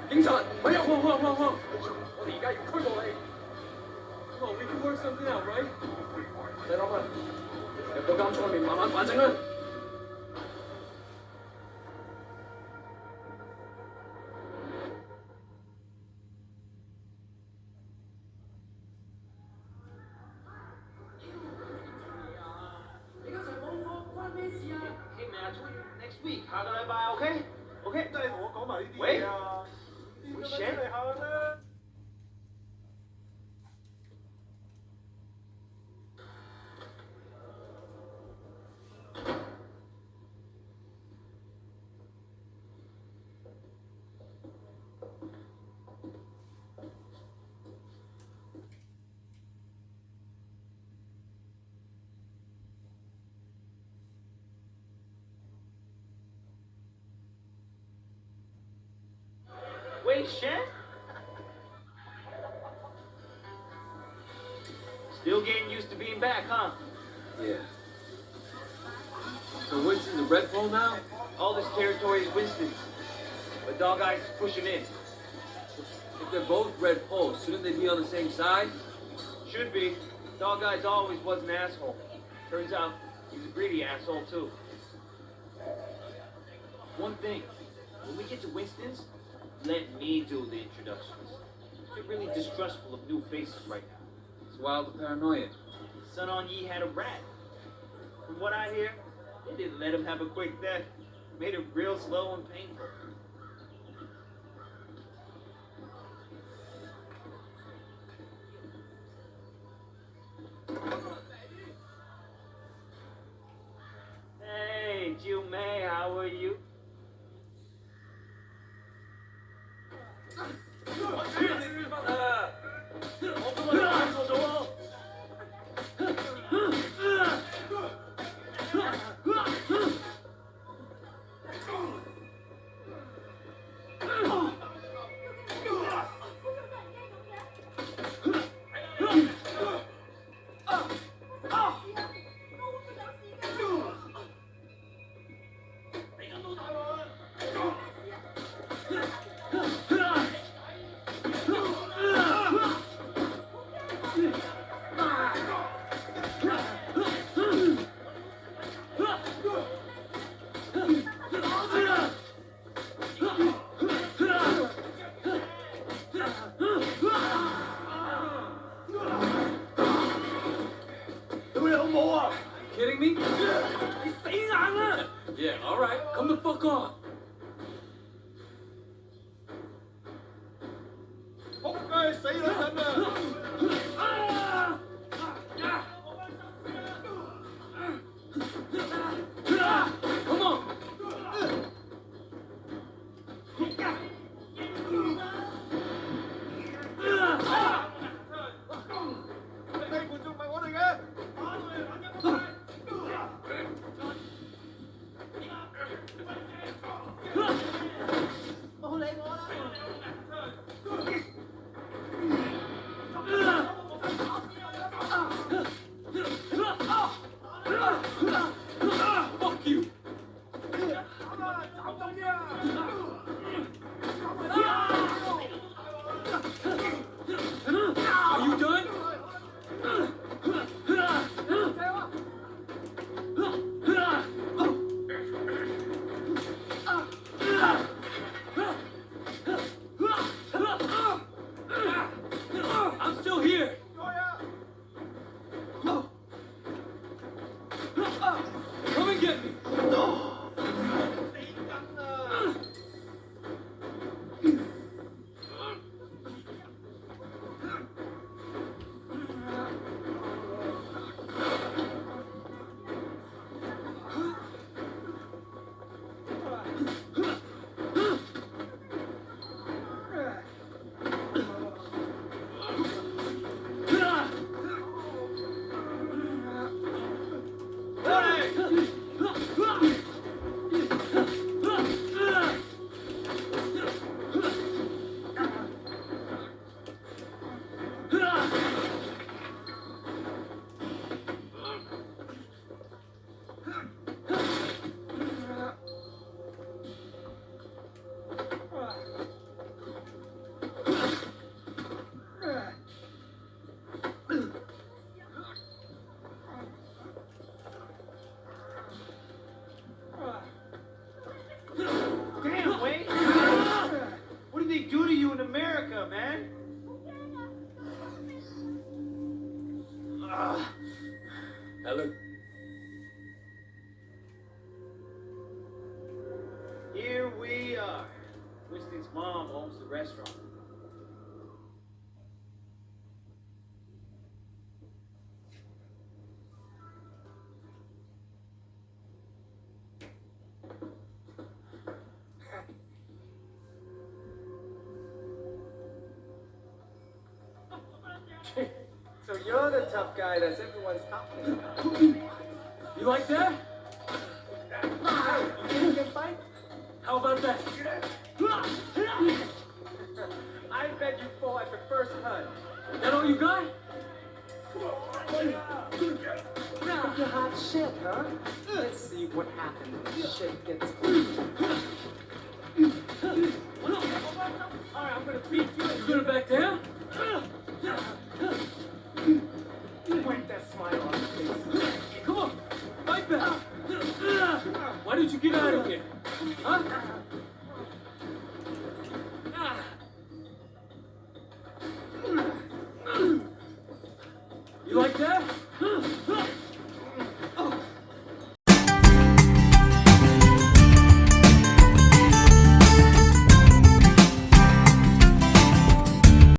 警察，咪入，我哋而家要拘捕你。Come on, we can work something out, right？ 你諗啊，入到監倉裏面慢慢反省啦。Hey man, I told you next week，下個禮拜 OK？OK？ 真係同我講埋呢啲嘢啊！喂出嚟下啦！Wait, Shen? Still getting used to being back, huh? Yeah. So Winston's a red pole now? All this territory is Winston's, but Dog Eyes is pushing in. If they're both red poles, shouldn't they be on the same side? Should be. Dog Eyes always was an asshole. Turns out he's a greedy asshole too. One thing, when we get to Winston's, let me do the introductions. They're really distrustful of new faces right now. It's wild and paranoia. Sun On Yee had a rat. From what I hear, they didn't let him have a quick death. Made it real slow and painful. Hey, Jiu Mei, how are you? Kidding me? Yeah, alright. Come the fuck on. 仆街死女人啊！ Come on. 低觀眾唔係我哋嘅。 冇理我啦！ Fuck you. Are you done? you in America, man. Ellen. Here we are. Winston's mom owns the restaurant. So you're the tough guy that everyone's talking about. You like that? Hey, you can fight? How about that? I bet you fall at the first punch. That all you got? You hot shit, huh? Let's see what happens when shit gets Alright, I'm gonna beat you. You gonna back down? Wipe that smile on your face. Come on, fight back. Why did you get out of here? Huh? You like that?